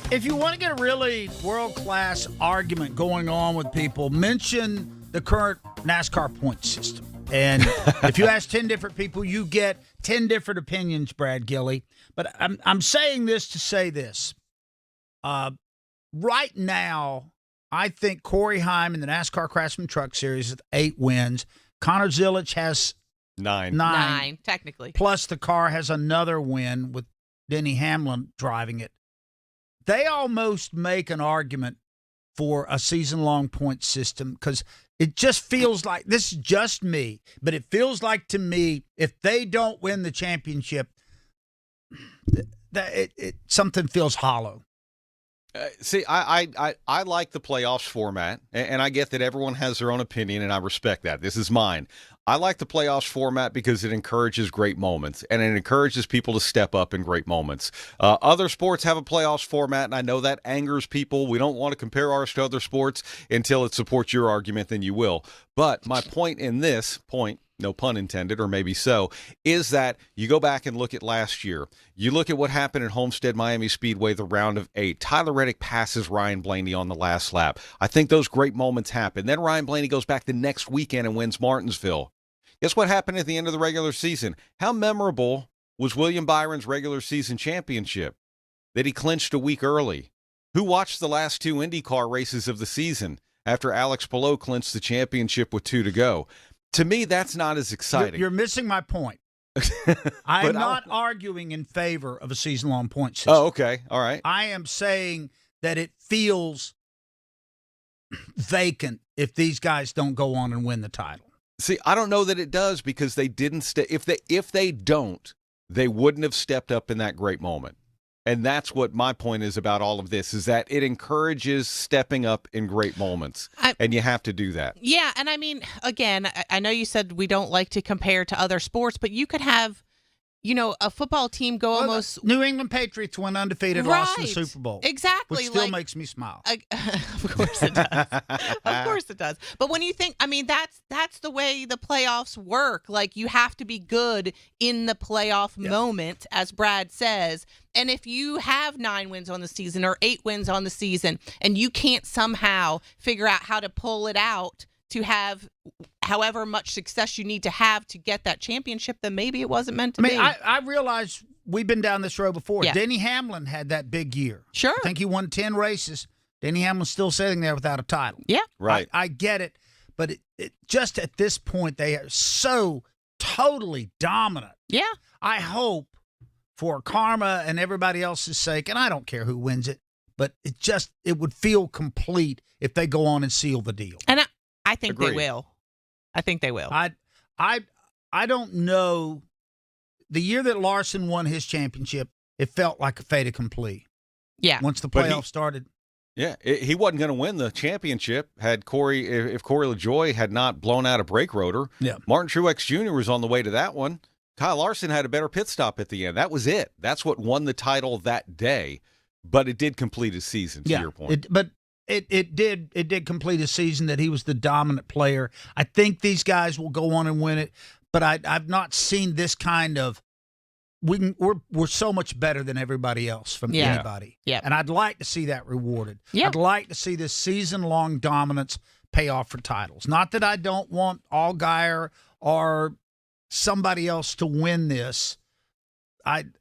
If you want to get a really world-class argument going on with people, mention the current NASCAR point system. And if you ask 10 different people, you get 10 different opinions, Brad Gilley. But I'm saying this to say this. Right now, I think Corey Heim in the NASCAR Craftsman Truck Series with 8 wins. Connor Zilisch has 9, technically. Plus the car has another win with Denny Hamlin driving it. They almost make an argument for a season-long point system because it just feels like, this is just me, but it feels like to me, if they don't win the championship, something feels hollow. See, I like the playoffs format, and I get that everyone has their own opinion, and I respect that. This is mine. I like the playoffs format because it encourages great moments, and it encourages people to step up in great moments. Other sports have a playoffs format, and I know that angers people. We don't want to compare ours to other sports until it supports your argument, then you will. But my point in this point, no pun intended, or maybe so, is that you go back and look at last year. You look at what happened at Homestead Miami Speedway, the round of 8. Tyler Reddick passes Ryan Blaney on the last lap. I think those great moments happen. Then Ryan Blaney goes back the next weekend and wins Martinsville. Guess what happened at the end of the regular season? How memorable was William Byron's regular season championship that he clinched a week early? Who watched the last 2 IndyCar races of the season after Alex Palou clinched the championship with 2 to go? To me, that's not as exciting. You're missing my point. I'm not arguing in favor of a season-long point system. Oh, okay. All right. I am saying that it feels vacant if these guys don't go on and win the title. See, I don't know that it does because they didn't if they don't, they wouldn't have stepped up in that great moment. And that's what my point is about all of this, is that it encourages stepping up in great moments. And you have to do that. Yeah, and I mean, again, I know you said we don't like to compare to other sports, but you could have, a football team go almost... New England Patriots went undefeated, lost in the Super Bowl. Exactly. Which still makes me smile. Of course it does. Of course it does. But when you think, that's the way the playoffs work. Like, you have to be good in the playoff moment, as Brad says. And if you have 9 wins on the season or 8 wins on the season, and you can't somehow figure out how to pull it out to have however much success you need to have to get that championship, then maybe it wasn't meant to be. I realize we've been down this road before. Yeah. Denny Hamlin had that big year. Sure. I think he won 10 races. Denny Hamlin's still sitting there without a title. Yeah. Right. I get it. But it just at this point, they are so totally dominant. Yeah. I hope for karma and everybody else's sake, and I don't care who wins it, but it would feel complete if they go on and seal the deal. And I think Agreed. they will. I think they will. I don't know. The year that Larson won his championship, it felt like a fait accompli. Yeah. Once the playoffs started. Yeah, he wasn't going to win the championship if Corey LaJoie had not blown out a brake rotor. Yeah. Martin Truex Jr. was on the way to that one. Kyle Larson had a better pit stop at the end. That was it. That's what won the title that day. But it did complete his season, to your point. It did complete a season that he was the dominant player. I think these guys will go on and win it, but I've not seen this kind of we're so much better than everybody else from anybody. Yeah. And I'd like to see that rewarded. Yeah. I'd like to see this season-long dominance pay off for titles. Not that I don't want Allgaier or somebody else to win this. I'd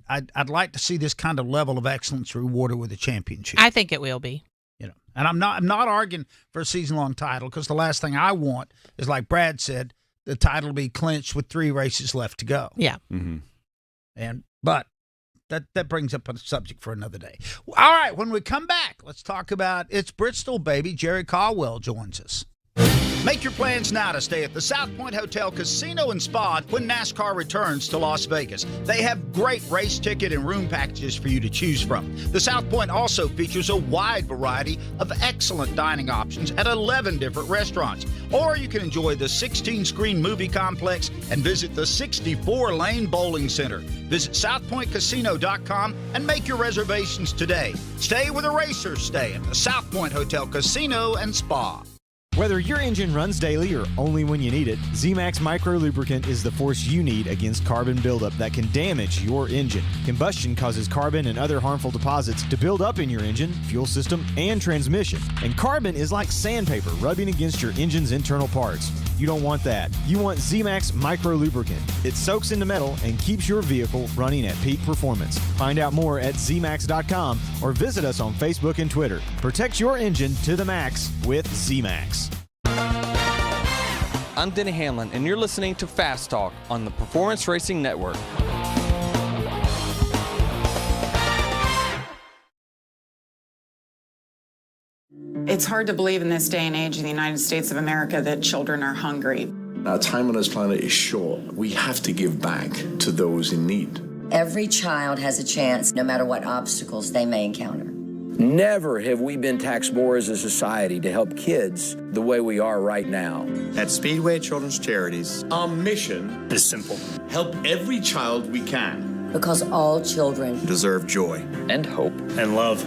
like to see this kind of level of excellence rewarded with a championship. I think it will be. And I'm not arguing for a season-long title because the last thing I want is, like Brad said, the title be clinched with 3 races left to go. Yeah. Mm-hmm. But that brings up a subject for another day. All right, when we come back, let's talk about It's Bristol, baby. Jerry Caldwell joins us. Make your plans now to stay at the South Point Hotel Casino and Spa when NASCAR returns to Las Vegas. They have great race ticket and room packages for you to choose from. The South Point also features a wide variety of excellent dining options at 11 different restaurants. Or you can enjoy the 16-screen movie complex and visit the 64-lane bowling center. Visit southpointcasino.com and make your reservations today. Stay where the racers stay at the South Point Hotel Casino and Spa. Whether your engine runs daily or only when you need it, Z-Max Micro Lubricant is the force you need against carbon buildup that can damage your engine. Combustion causes carbon and other harmful deposits to build up in your engine, fuel system, and transmission. And carbon is like sandpaper rubbing against your engine's internal parts. You don't want that. You want Z-Max Micro Lubricant. It soaks into metal and keeps your vehicle running at peak performance. Find out more at zmax.com or visit us on Facebook and Twitter. Protect your engine to the max with Z-Max. I'm Denny Hamlin, and you're listening to Fast Talk on the Performance Racing Network. It's hard to believe in this day and age in the United States of America that children are hungry. Our time on this planet is short. We have to give back to those in need. Every child has a chance, no matter what obstacles they may encounter. Never have we been taxed more as a society to help kids the way we are right now. At Speedway Children's Charities, Our mission is simple. help every child we can. Because all children Deserve joy And hope. and love.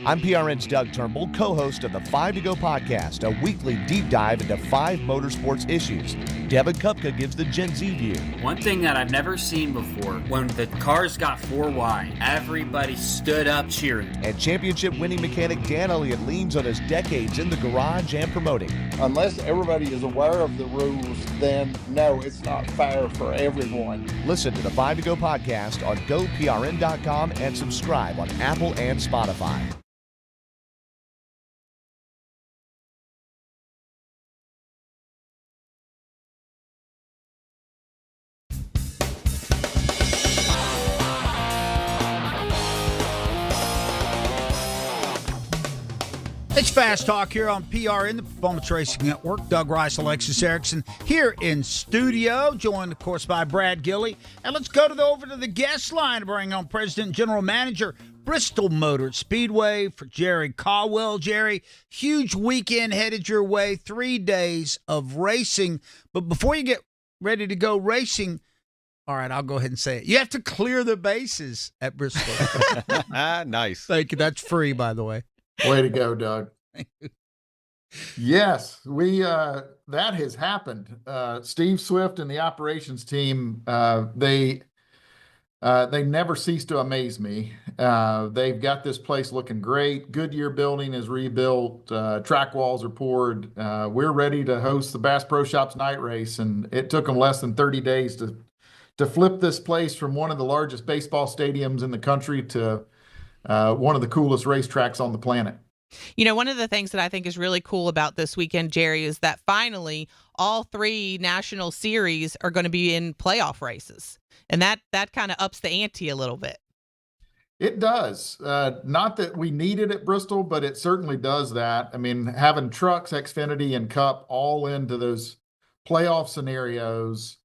I'm PRN's Doug Turnbull, co-host of the 5 to Go podcast, a weekly deep dive into 5 motorsports issues. Devin Kupka gives the Gen Z view. One thing that I've never seen before, when the cars got 4 wide, everybody stood up cheering. And championship-winning mechanic Dan Elliott leans on his decades in the garage and promoting. Unless everybody is aware of the rules, then no, it's not fair for everyone. Listen to the 5 to Go podcast on GoPRN.com and subscribe on Apple and Spotify. It's Fast Talk here on PRN, the Performance Racing Network. Doug Rice, Alexis Erickson here in studio, joined, of course, by Brad Gilley. And let's go over to the guest line to bring on President and General Manager, Bristol Motor Speedway, for Jerry Caldwell. Jerry, huge weekend headed your way, 3 days of racing. But before you get ready to go racing, all right, I'll go ahead and say it. You have to clear the bases at Bristol. Nice. Thank you. That's free, by the way. Way to go, Doug. Yes, that has happened. Steve Swift and the operations team, they never cease to amaze me. They've got this place looking great. Goodyear building is rebuilt. Track walls are poured. We're ready to host the Bass Pro Shops night race, and it took them less than 30 days to flip this place from one of the largest baseball stadiums in the country to one of the coolest racetracks on the planet. You know, one of the things that I think is really cool about this weekend, Jerry, is that finally all 3 national series are going to be in playoff races. And that kind of ups the ante a little bit. It does. Not that we need it at Bristol, but it certainly does that. I mean, having Trucks, Xfinity, and Cup all into those playoff scenarios,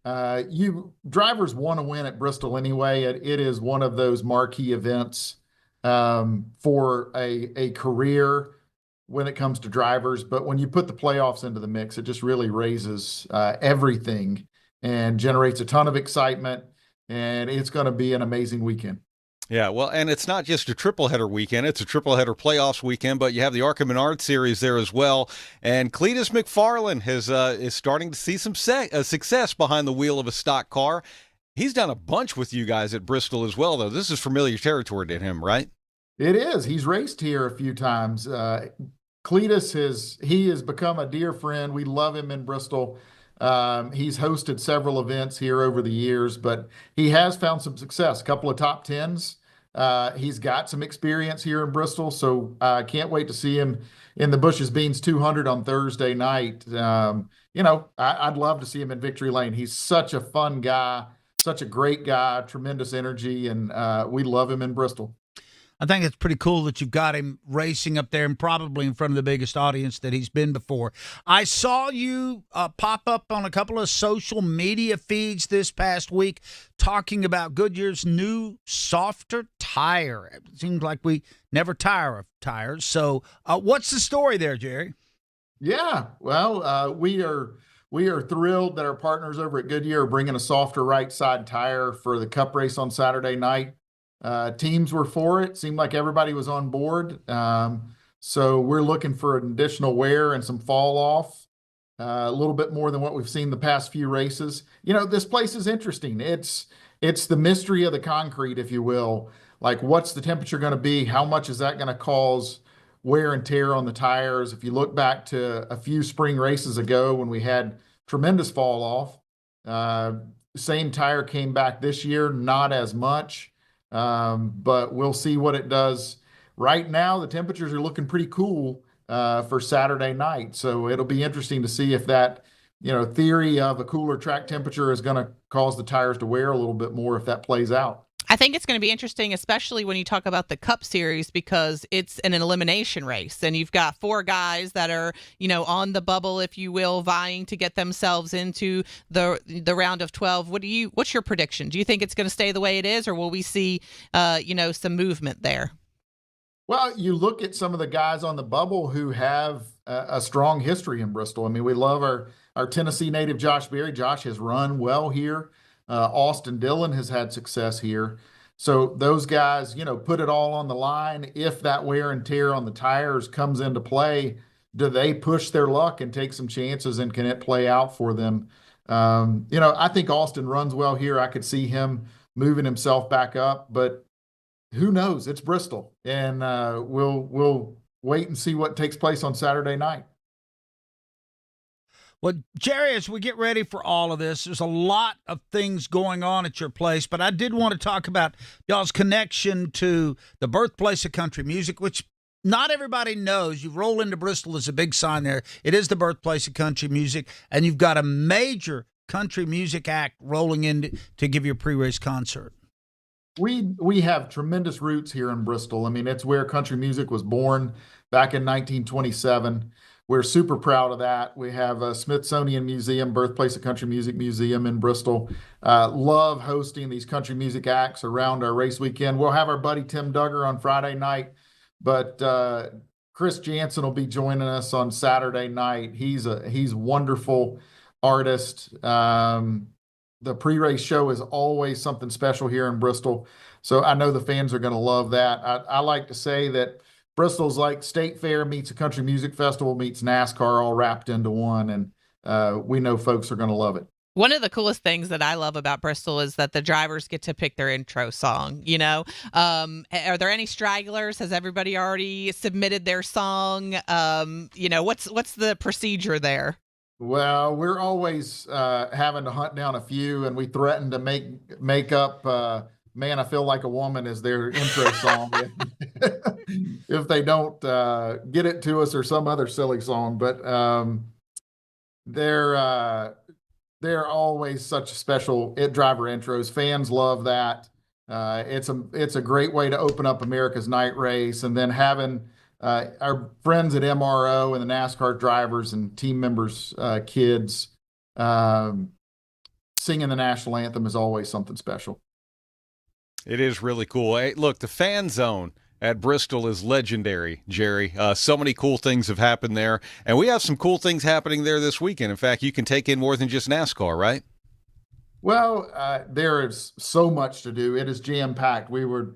drivers want to win at Bristol anyway. It is one of those marquee events for a career when it comes to drivers. But when you put the playoffs into the mix, it just really raises everything and generates a ton of excitement. And it's going to be an amazing weekend. Yeah, well, and it's not just a triple header weekend, it's a triple header playoffs weekend, but you have the ARCA Menard series there as well. And Cletus McFarlane is starting to see some success behind the wheel of a stock car. He's done a bunch with you guys at Bristol as well, though. This is familiar territory to him, right? It is. He's raced here a few times. Cletus has become a dear friend. We love him in Bristol. He's hosted several events here over the years, but he has found some success, a couple of top 10s. He's got some experience here in Bristol, so I can't wait to see him in the Bush's Beans 200 on Thursday night. I'd love to see him in Victory Lane. He's such a fun guy, such a great guy, tremendous energy, and we love him in Bristol. I think it's pretty cool that you've got him racing up there and probably in front of the biggest audience that he's been before. I saw you pop up on a couple of social media feeds this past week talking about Goodyear's new softer tire. It seems like we never tire of tires. So what's the story there, Jerry? Yeah, well, we are thrilled that our partners over at Goodyear are bringing a softer right side tire for the Cup race on Saturday night. Teams were for it. Seemed like everybody was on board. So we're looking for an additional wear and some fall off, a little bit more than what we've seen the past few races. This place is interesting. It's the mystery of the concrete, if you will. Like, what's the temperature going to be? How much is that going to cause wear and tear on the tires? If you look back to a few spring races ago when we had tremendous fall off, same tire came back this year, not as much, but we'll see what it does. Right now, the temperatures are looking pretty cool for Saturday night, so it'll be interesting to see if that theory of a cooler track temperature is going to cause the tires to wear a little bit more if that plays out. I think it's going to be interesting, especially when you talk about the Cup Series, because it's an elimination race, and you've got 4 guys that are, on the bubble, if you will, vying to get themselves into the round of 12. What's your prediction? Do you think it's going to stay the way it is, or will we see, some movement there? Well, you look at some of the guys on the bubble who have a strong history in Bristol. I mean, we love our Tennessee native Josh Berry. Josh has run well here. Austin Dillon has had success here. So those guys, put it all on the line. If that wear and tear on the tires comes into play, do they push their luck and take some chances, and can it play out for them? I think Austin runs well here. I could see him moving himself back up, but who knows? It's Bristol, and we'll wait and see what takes place on Saturday night. Well, Jerry, as we get ready for all of this, there's a lot of things going on at your place, but I did want to talk about y'all's connection to the birthplace of country music, which not everybody knows. You roll into Bristol, there's a big sign there. It is the birthplace of country music, and you've got a major country music act rolling in to give you a pre-race concert. We have tremendous roots here in Bristol. I mean, it's where country music was born back in 1927. We're super proud of that. We have a Smithsonian Museum, Birthplace of Country Music Museum in Bristol. Love hosting these country music acts around our race weekend. We'll have our buddy Tim Duggar on Friday night, but Chris Jansen will be joining us on Saturday night. He's wonderful artist. The pre-race show is always something special here in Bristol, so I know the fans are going to love that. I like to say that Bristol's like State Fair meets a country music festival meets NASCAR all wrapped into one, and we know folks are going to love it. One of the coolest things that I love about Bristol is that the drivers get to pick their intro song. Are there any stragglers? Has everybody already submitted their song? What's the procedure there? Well, we're always having to hunt down a few, and we threaten to make up Man, I Feel Like a Woman is their intro song if they don't get it to us, or some other silly song. But they're always such special driver intros. Fans love that. It's a great way to open up America's night race, and then having our friends at MRO and the NASCAR drivers and team members, kids, singing the national anthem is always something special. It is really cool. Hey, look, the fan zone at Bristol is legendary, Jerry. So many cool things have happened there, and we have some cool things happening there this weekend. In fact, you can take in more than just NASCAR, right? Well, there is so much to do. It is jam-packed. We were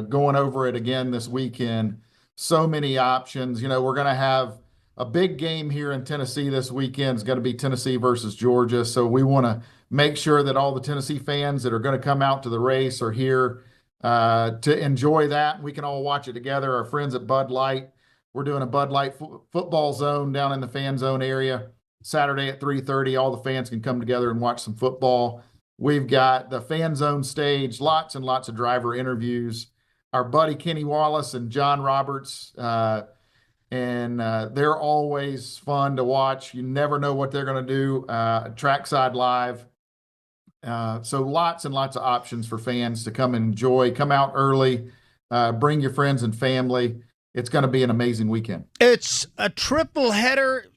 going over it again this weekend. So many options. We're going to have a big game here in Tennessee this weekend. It's going to be Tennessee versus Georgia. So we want to make sure that all the Tennessee fans that are going to come out to the race are here to enjoy that. We can all watch it together. Our friends at Bud Light, we're doing a Bud Light football zone down in the fan zone area Saturday at 3:30. All the fans can come together and watch some football. We've got the fan zone stage, lots and lots of driver interviews. Our buddy Kenny Wallace and John Roberts, and they're always fun to watch. You never know what they're going to do. Trackside Live. So lots and lots of options for fans to come and enjoy. Come out early, bring your friends and family. It's going to be an amazing weekend. It's a triple header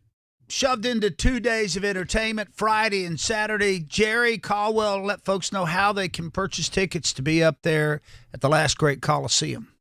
shoved into 2 days of entertainment, Friday and Saturday. Jerry Caldwell, let folks know how they can purchase tickets to be up there at the Last Great Coliseum.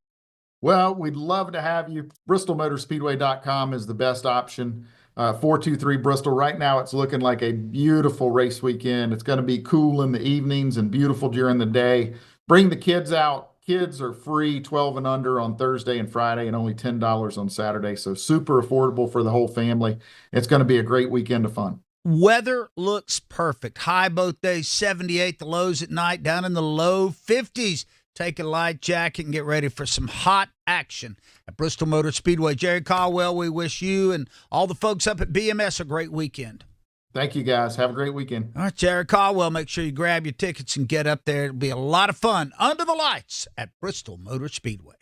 Well, we'd love to have you. BristolMotorspeedway.com is the best option. 423 Bristol. Right now, it's looking like a beautiful race weekend. It's going to be cool in the evenings and beautiful during the day. Bring the kids out. Kids are free 12 and under on Thursday and Friday and only $10 on Saturday. So super affordable for the whole family. It's going to be a great weekend of fun. Weather looks perfect. High both days, 78. The lows at night down in the low 50s. Take a light jacket and get ready for some hot action at Bristol Motor Speedway. Jerry Caldwell, we wish you and all the folks up at BMS a great weekend. Thank you, guys. Have a great weekend. All right, Jerry Caldwell, make sure you grab your tickets and get up there. It'll be a lot of fun under the lights at Bristol Motor Speedway.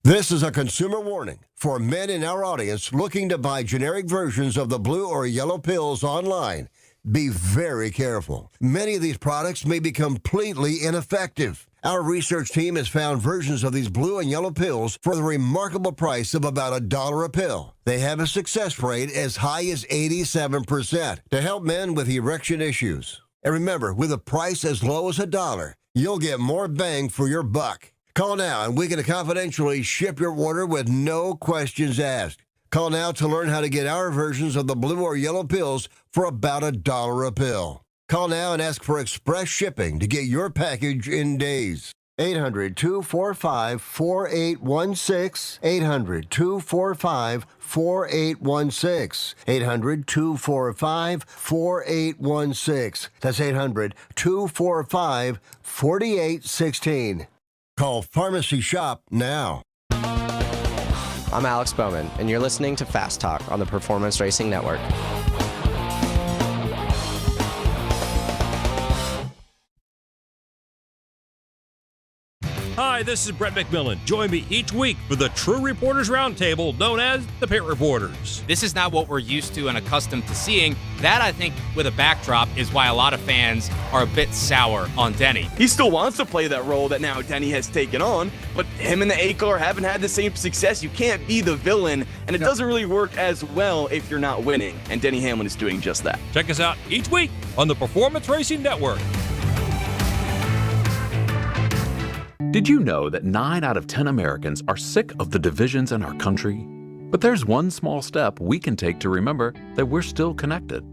This is a consumer warning for men in our audience looking to buy generic versions of the blue or yellow pills online. Be very careful. Many of these products may be completely ineffective. Our research team has found versions of these blue and yellow pills for the remarkable price of about $1 a pill. They have a success rate as high as 87% to help men with erection issues. And remember, with a price as low as $1, you'll get more bang for your buck. Call now and we can confidentially ship your order with no questions asked. Call now to learn how to get our versions of the blue or yellow pills for about $1 a pill. Call now and ask for express shipping to get your package in days. 800-245-4816. 800-245-4816. 800-245-4816. That's 800-245-4816. Call Pharmacy Shop now. I'm Alex Bowman, and you're listening to Fast Talk on the Performance Racing Network. Hi, this is Brett McMillan. Join me each week for the True Reporters Roundtable, known as the Pit Reporters. This is not what we're used to and accustomed to seeing. That, I think, with a backdrop, is why a lot of fans are a bit sour on Denny. He still wants to play that role that now Denny has taken on, but him and the A-Car haven't had the same success. You can't be the villain, and it doesn't really work as well if you're not winning, and Denny Hamlin is doing just that. Check us out each week on the Performance Racing Network. Did you know that 9 out of 10 Americans are sick of the divisions in our country? But there's one small step we can take to remember that we're still connected.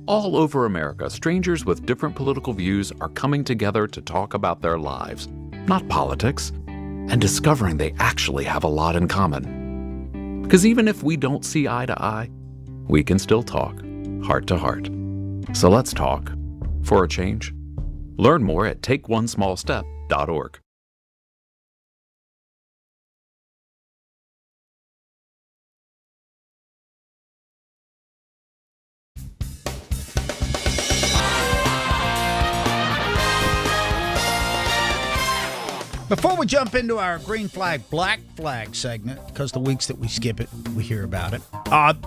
All over America, strangers with different political views are coming together to talk about their lives, not politics, and discovering they actually have a lot in common. Because even if we don't see eye to eye, we can still talk, heart to heart. So let's talk, for a change. Learn more at takeonesmallstep.org. Before we jump into our green flag, black flag segment, because the weeks that we skip it, we hear about it,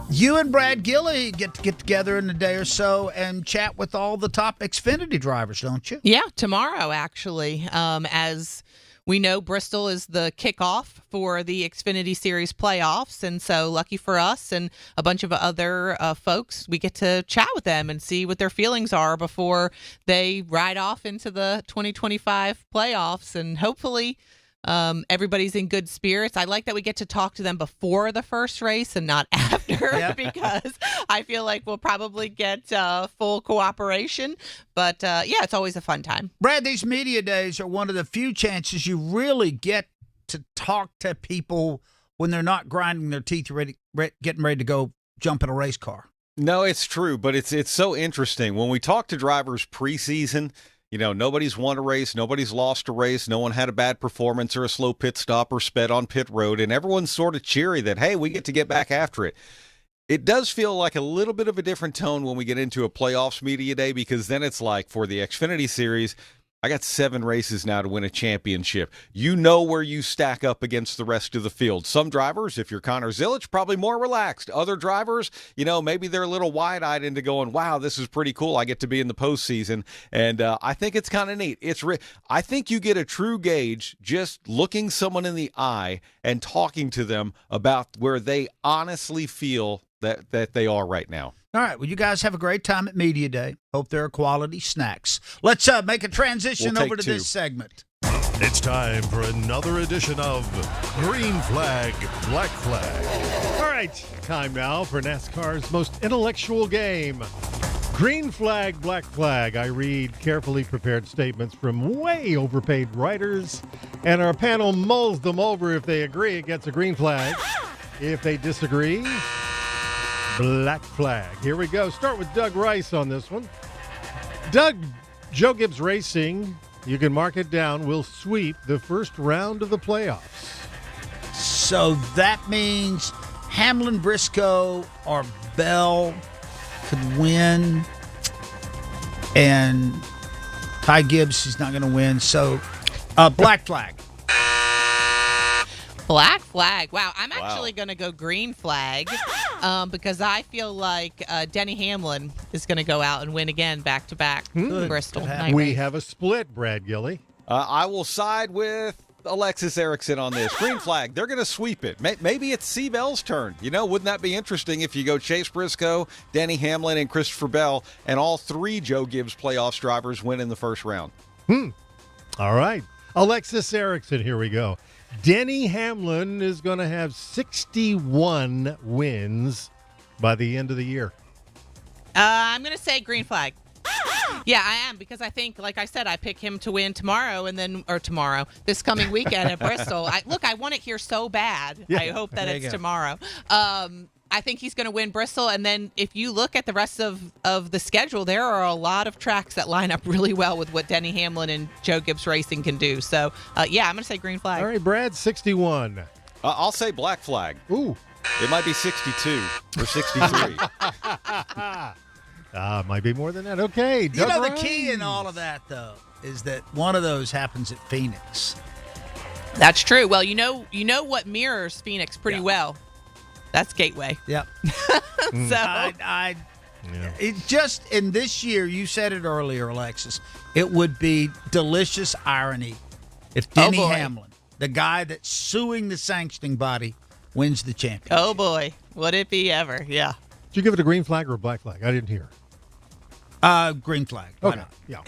you and Brad Gilley get together in a day or so and chat with all the top Xfinity drivers, don't you? Yeah, tomorrow, actually. As we know, Bristol is the kickoff for the Xfinity Series playoffs, and so lucky for us and a bunch of other folks, we get to chat with them and see what their feelings are before they ride off into the 2025 playoffs, and hopefully everybody's in good spirits. I like that we get to talk to them before the first race and not after, because I feel like we'll probably get full cooperation. But yeah, it's always a fun time. Brad, these media days are one of the few chances you really get to talk to people when they're not grinding their teeth, getting ready to go jump in a race car. No, it's true, but it's so interesting. When we talk to drivers preseason, you know, nobody's won a race, nobody's lost a race, no one had a bad performance or a slow pit stop or sped on pit road, and everyone's sort of cheery that, hey, we get to get back after it. It does feel like a little bit of a different tone when we get into a playoffs media day, because then it's like, for the Xfinity Series, I got 7 races now to win a championship. You know where you stack up against the rest of the field. Some drivers, if you're Connor Zilic, probably more relaxed. Other drivers, you know, maybe they're a little wide-eyed into going, wow, this is pretty cool. I get to be in the postseason. And I think it's kind of neat. I think you get a true gauge just looking someone in the eye and talking to them about where they honestly feel that they are right now. All right. Well, you guys have a great time at Media Day. Hope there are quality snacks. Let's make a transition over to this segment. It's time for another edition of Green Flag, Black Flag. All right, time now for NASCAR's most intellectual game, Green flag, black flag. I read carefully prepared statements from way overpaid writers, and our panel mulls them over. If they agree, it gets a green flag. If they disagree, black flag. Here we go. Start with Doug Rice on this one. Doug, Joe Gibbs Racing, you can mark it down, will sweep the first round of the playoffs. So that means Hamlin, Briscoe, or Bell could win, and Ty Gibbs is not going to win. So, black flag. Black flag. Wow, I'm actually going to go green flag because I feel like Denny Hamlin is going to go out and win again back-to-back Bristol. We have a split, Brad Gilly. I will side with Alexis Erickson on this. Green flag. They're going to sweep it. Maybe it's C. Bell's turn. Wouldn't that be interesting if you go Chase Briscoe, Denny Hamlin, and Christopher Bell, and all three Joe Gibbs playoffs drivers win in the first round? All right. Alexis Erickson, here we go. Denny Hamlin is going to have 61 wins by the end of the year. I'm going to say green flag. Yeah, I am, because I think, like I said, I pick him to win tomorrow, this coming weekend at Bristol. I want it here so bad. Yeah, I hope that it's tomorrow. I think he's going to win Bristol, and then if you look at the rest of the schedule, there are a lot of tracks that line up really well with what Denny Hamlin and Joe Gibbs Racing can do. So, yeah, I'm going to say green flag. All right, Brad, 61. I'll say black flag. Ooh. It might be 62 or 63. Might be more than that. Okay. The key in all of that, though, is that one of those happens at Phoenix. That's true. Well, you know what mirrors Phoenix pretty well. That's Gateway. Yep. So it just in this year, you said it earlier, Alexis, it would be delicious irony if Denny Hamlin, the guy that's suing the sanctioning body, wins the championship. Oh boy, would it be ever? Yeah. Did you give it a green flag or a black flag? I didn't hear. Green flag. Why not? Yeah.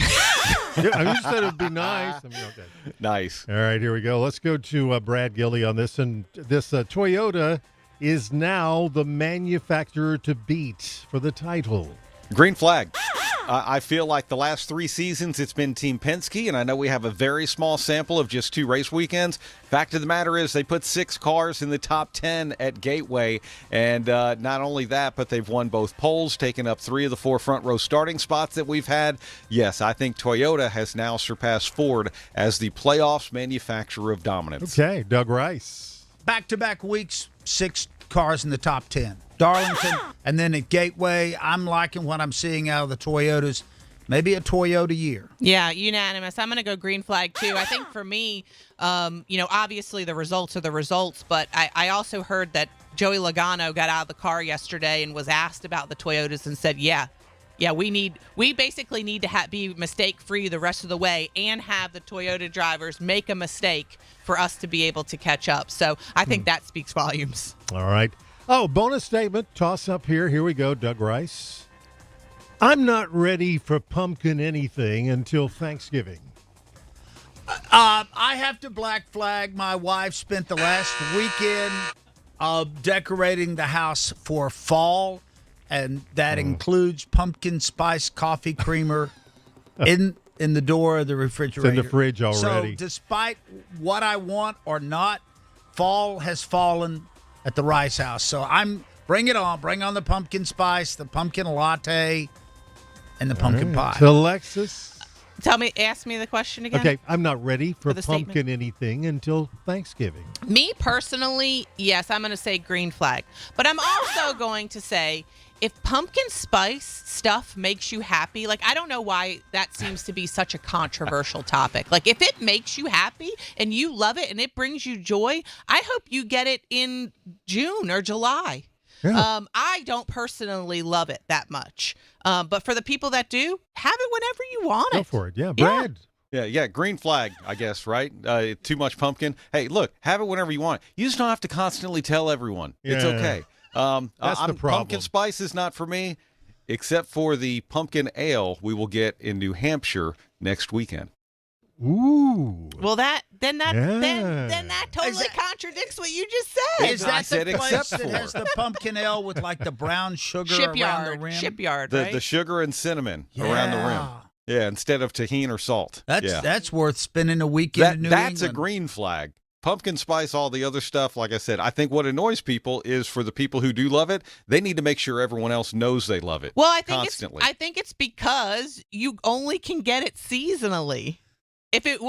You said it would be nice. Okay. Nice. All right, here we go. Let's go to Brad Gilly on this. And this Toyota is now the manufacturer to beat for the title. Green flag. I feel like the last 3 seasons it's been Team Penske, and I know we have a very small sample of just 2 race weekends. Fact of the matter is they put 6 cars in the top 10 at Gateway, and not only that, but they've won both poles, taken up 3 of the 4 front row starting spots that we've had. Yes, I think Toyota has now surpassed Ford as the playoffs manufacturer of dominance. Okay, Doug Rice. Back-to-back weeks, 6 cars in the top 10. Darlington, and then at Gateway, I'm liking what I'm seeing out of the Toyotas. Maybe a Toyota year. Yeah, unanimous. I'm going to go green flag, too. I think for me, obviously the results are the results, but I also heard that Joey Logano got out of the car yesterday and was asked about the Toyotas and said, yeah, we basically need to be mistake-free the rest of the way and have the Toyota drivers make a mistake for us to be able to catch up. So I think that speaks volumes. All right. Oh, bonus statement, toss up here. Here we go, Doug Rice. I'm not ready for pumpkin anything until Thanksgiving. I have to black flag. My wife spent the last weekend decorating the house for fall, and that includes pumpkin spice coffee creamer in the door of the refrigerator. It's in the fridge already. So despite what I want or not, fall has fallen at the Rice house. So bring it on. Bring on the pumpkin spice, the pumpkin latte, and the pumpkin pie. So Alexis. Ask me the question again. Okay, I'm not ready for pumpkin statement. anything until Thanksgiving. Me personally, yes, I'm going to say green flag. But I'm also going to say if pumpkin spice stuff makes you happy, I don't know why that seems to be such a controversial topic. If it makes you happy and you love it and it brings you joy, I hope you get it in June or July. Yeah. I don't personally love it that much. But for the people that do, have it whenever you want it. Go for it. Yeah, Brad. Yeah, green flag, I guess, right? Too much pumpkin. Hey, look, have it whenever you want. You just don't have to constantly tell everyone. Yeah. It's okay. That's the problem. Pumpkin spice is not for me, except for the pumpkin ale we will get in New Hampshire next weekend. Ooh. Well, that Yeah. totally contradicts what you just said. Is that the place that has the pumpkin ale with like the brown sugar around the rim? Shipyard, The, right? the sugar and cinnamon around the rim. Yeah, instead of tahini or salt. That's worth spending a weekend in New That's England. a green flag. Pumpkin spice, all the other stuff, like I said, I think what annoys people is for the people who do love it, they need to make sure everyone else knows they love it. Well, I think constantly. I think it's because you only can get it seasonally. If it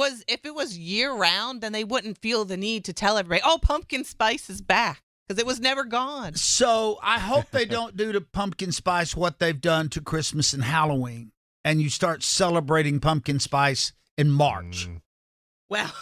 was year round, then they wouldn't feel the need to tell everybody, "Oh, pumpkin spice is back," because it was never gone. So I hope they don't do to pumpkin spice what they've done to Christmas and Halloween, and you start celebrating pumpkin spice in March. Well,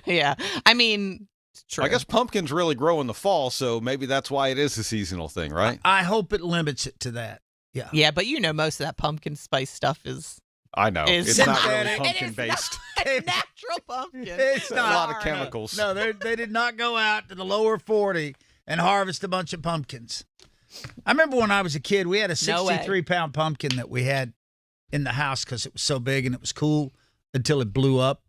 yeah. I mean, it's true. I guess pumpkins really grow in the fall, so maybe that's why it is a seasonal thing, right? I hope it limits it to that. Yeah. Yeah, but most of that pumpkin spice stuff is. I know. It's not really pumpkin-based. Natural pumpkin. It's not. A lot of chemicals. No, they did not go out to the lower 40 and harvest a bunch of pumpkins. I remember when I was a kid, we had a 63-pound pumpkin that we had in the house because it was so big and it was cool until it blew up.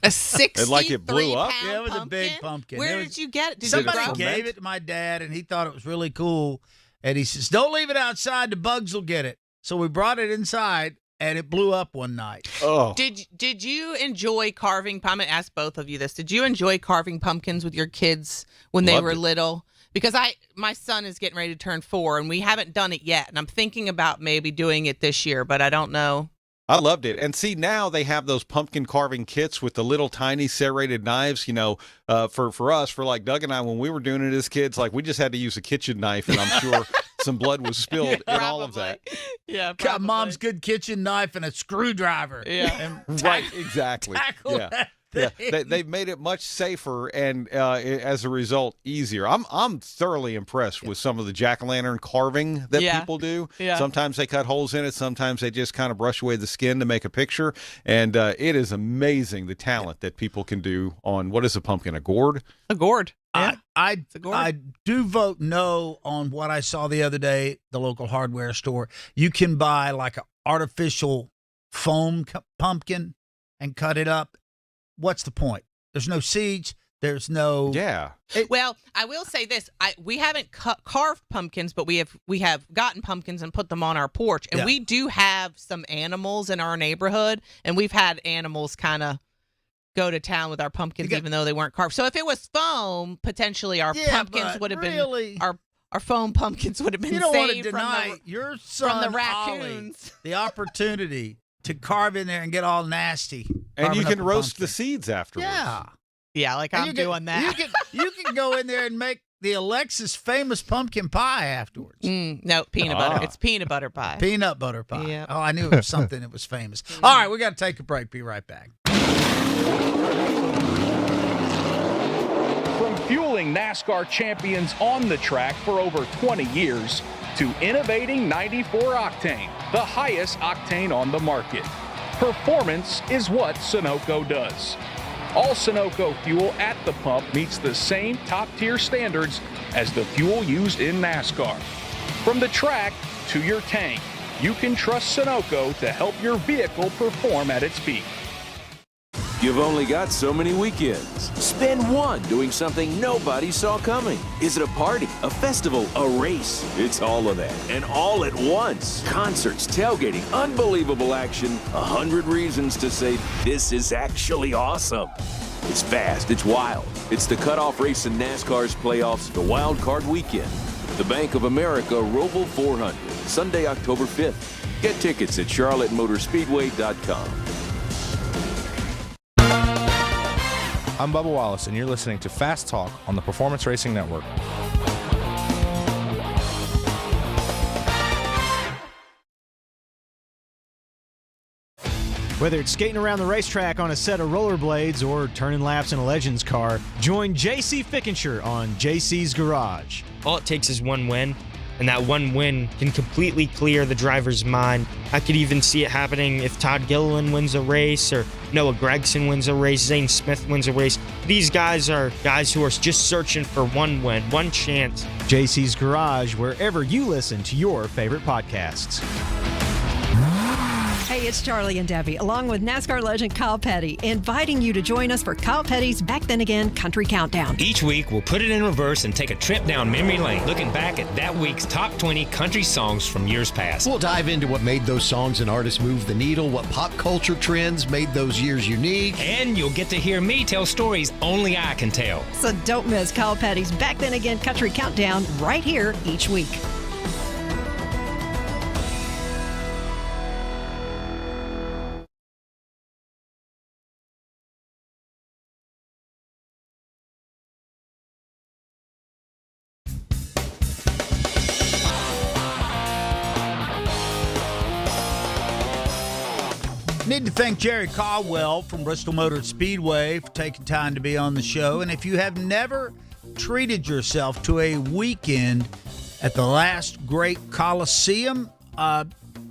A 63 like it blew up? Yeah, it was pumpkin? a big pumpkin. Where did you get it? Did Somebody you grow gave it to my dad, and he thought it was really cool. And he says, "Don't leave it outside. The bugs will get it." So we brought it inside, and it blew up one night. Oh. Did you enjoy carving? I'm going to ask both of you this. Did you enjoy carving pumpkins with your kids when they were little? Because my son is getting ready to turn 4, and we haven't done it yet. And I'm thinking about maybe doing it this year, but I don't know. I loved it. And see, now they have those pumpkin carving kits with the little tiny serrated knives, for us, for like Doug and I, when we were doing it as kids, like we just had to use a kitchen knife, and I'm sure some blood was spilled in all of that. Yeah, got Mom's good kitchen knife and a screwdriver. Yeah. Right, exactly. Tackle Yeah. that Yeah, thing. they've made it much safer and, as a result, easier. I'm thoroughly impressed with some of the jack-o'-lantern carving that people do. Yeah. Sometimes they cut holes in it. Sometimes they just kind of brush away the skin to make a picture. And it is amazing the talent that people can do on, what is a pumpkin, a gourd? A gourd. Yeah. I do vote no on what I saw the other day, the local hardware store. You can buy like an artificial foam pumpkin and cut it up. What's the point? There's no seeds. There's no. Yeah. Well, I will say this: we haven't carved pumpkins, but we have gotten pumpkins and put them on our porch, and we do have some animals in our neighborhood, and we've had animals kind of go to town with our pumpkins, even though they weren't carved. So if it was foam, potentially our pumpkins would have been our foam pumpkins would have been You don't want to saved deny your son from the Ollie raccoons. the opportunity to carve in there and get all nasty. And you carving can up a roast pumpkin. the seeds afterwards. Yeah, like I'm doing that. You can go in there and make the Alexis famous pumpkin pie afterwards. No, peanut butter. It's peanut butter pie. Peanut butter pie. Yeah. Oh, I knew it was something that was famous. All right, we got to take a break. Be right back. From fueling NASCAR champions on the track for over 20 years to innovating 94 octane, the highest octane on the market. Performance is what Sunoco does. All Sunoco fuel at the pump meets the same top-tier standards as the fuel used in NASCAR. From the track to your tank, you can trust Sunoco to help your vehicle perform at its peak. You've only got so many weekends. Spend one doing something nobody saw coming. Is it a party, a festival, a race? It's all of that, and all at once. Concerts, tailgating, unbelievable action, 100 reasons to say this is actually awesome. It's fast, it's wild. It's the cutoff race in NASCAR's playoffs, the Wild Card Weekend. The Bank of America Roval 400, Sunday, October 5th. Get tickets at charlottemotorspeedway.com. I'm Bubba Wallace, and you're listening to Fast Talk on the Performance Racing Network. Whether it's skating around the racetrack on a set of rollerblades or turning laps in a Legends car, join JC Fickenshire on JC's Garage. All it takes is one win, and that one win can completely clear the driver's mind. I could even see it happening if Todd Gilliland wins a race or Noah Gragson wins a race, Zane Smith wins a race. These guys are guys who are just searching for one win, one chance. JC's Garage, wherever you listen to your favorite podcasts. Hey, it's Charlie and Debbie, along with NASCAR legend Kyle Petty, inviting you to join us for Kyle Petty's Back Then Again Country Countdown. Each week, we'll put it in reverse and take a trip down memory lane, looking back at that week's top 20 country songs from years past. We'll dive into what made those songs and artists move the needle, what pop culture trends made those years unique. And you'll get to hear me tell stories only I can tell. So don't miss Kyle Petty's Back Then Again Country Countdown right here each week. Need to thank Jerry Caldwell from Bristol Motor Speedway for taking time to be on the show. And if you have never treated yourself to a weekend at the last great Coliseum,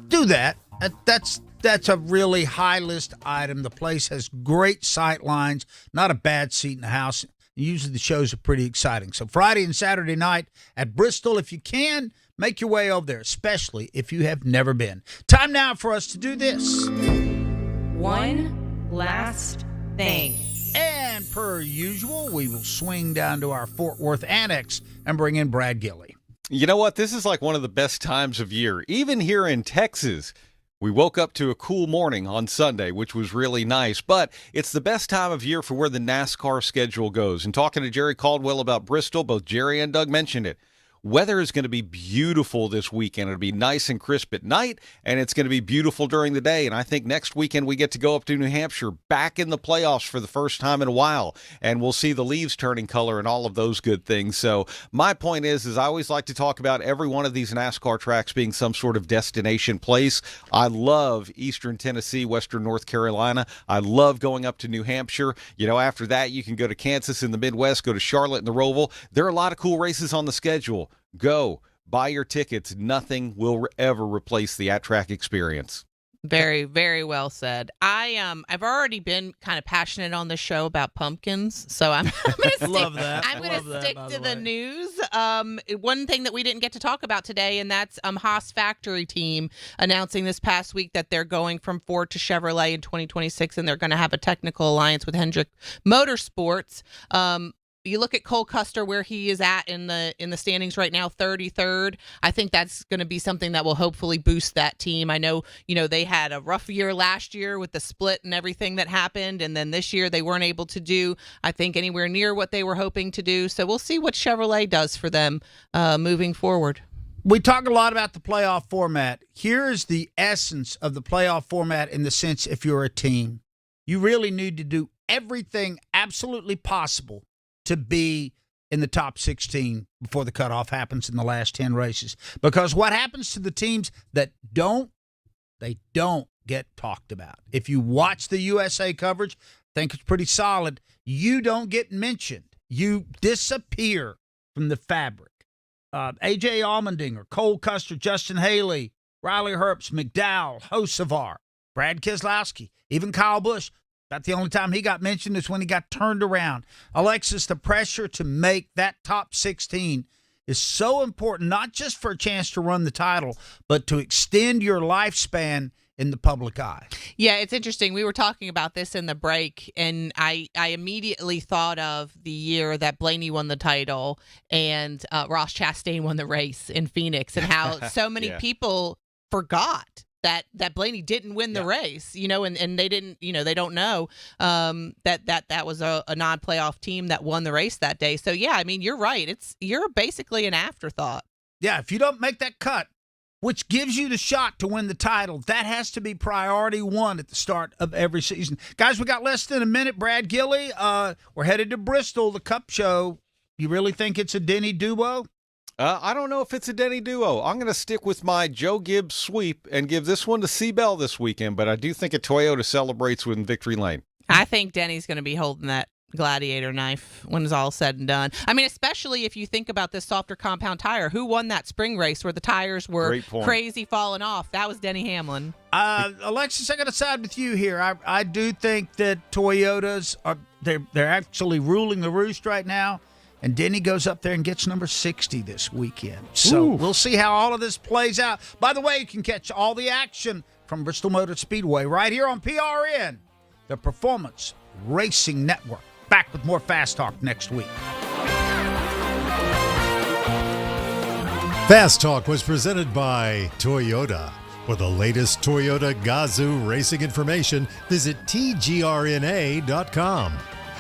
do that. That's a really high list item. The place has great sight lines, not a bad seat in the house. Usually the shows are pretty exciting. So Friday and Saturday night at Bristol, if you can, make your way over there, especially if you have never been. Time now for us to do this. One last thing. And per usual, we will swing down to our Fort Worth Annex and bring in Brad Gilley. You know what? This is like one of the best times of year. Even here in Texas, we woke up to a cool morning on Sunday, which was really nice. But it's the best time of year for where the NASCAR schedule goes. And talking to Jerry Caldwell about Bristol, both Jerry and Doug mentioned it. Weather is going to be beautiful this weekend. It'll be nice and crisp at night, and it's going to be beautiful during the day. And I think next weekend we get to go up to New Hampshire, back in the playoffs for the first time in a while, and we'll see the leaves turning color and all of those good things. So my point is I always like to talk about every one of these NASCAR tracks being some sort of destination place. I love Eastern Tennessee, Western North Carolina. I love going up to New Hampshire. You know, after that, you can go to Kansas in the Midwest, go to Charlotte in the Roval. There are a lot of cool races on the schedule. Go. Buy your tickets. Nothing will ever replace the at-track experience. Very, very well said. I've already been kind of passionate on the show about pumpkins, so I'm going to Love that. I'm going to stick to the news. One thing that we didn't get to talk about today, and that's Haas Factory Team announcing this past week that they're going from Ford to Chevrolet in 2026, and they're going to have a technical alliance with Hendrick Motorsports. You look at Cole Custer, where he is at in the standings right now, 33rd. I think that's going to be something that will hopefully boost that team. I know, they had a rough year last year with the split and everything that happened, and then this year they weren't able to do, I think, anywhere near what they were hoping to do. So we'll see what Chevrolet does for them moving forward. We talk a lot about the playoff format. Here's the essence of the playoff format in the sense if you're a team. You really need to do everything absolutely possible to be in the top 16 before the cutoff happens in the last 10 races. Because what happens to the teams that they don't get talked about. If you watch the USA coverage, I think it's pretty solid. You don't get mentioned. You disappear from the fabric. A.J. Allmendinger, Cole Custer, Justin Haley, Riley Herbst, McDowell, Hocevar, Brad Keselowski, even Kyle Busch. About the only time he got mentioned is when he got turned around. Alexis, the pressure to make that top 16 is so important, not just for a chance to run the title, but to extend your lifespan in the public eye. Yeah, it's interesting. We were talking about this in the break, and I immediately thought of the year that Blaney won the title and Ross Chastain won the race in Phoenix, and how so many people forgot that Blaney didn't win the race, and they didn't, they don't know that was a non-playoff team that won the race that day. So yeah, I mean, you're right. You're basically an afterthought. Yeah, if you don't make that cut, which gives you the shot to win the title, that has to be priority one at the start of every season. Guys, we got less than a minute. Brad Gilley, we're headed to Bristol, the Cup Show. You really think it's a Denny duo? I don't know if it's a Denny duo. I'm going to stick with my Joe Gibbs sweep and give this one to C-Bell this weekend, but I do think a Toyota celebrates with Victory Lane. I think Denny's going to be holding that gladiator knife when it's all said and done. I mean, especially if you think about this softer compound tire. Who won that spring race where the tires were crazy falling off? That was Denny Hamlin. Alexis, I got to side with you here. I do think that Toyotas they're actually ruling the roost right now. And Denny goes up there and gets number 60 this weekend. So we'll see how all of this plays out. By the way, you can catch all the action from Bristol Motor Speedway right here on PRN, the Performance Racing Network. Back with more Fast Talk next week. Fast Talk was presented by Toyota. For the latest Toyota Gazoo racing information, visit tgrna.com.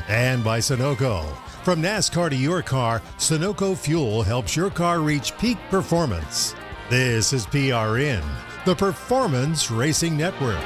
And by Sunoco. From NASCAR to your car, Sunoco Fuel helps your car reach peak performance. This is PRN, the Performance Racing Network.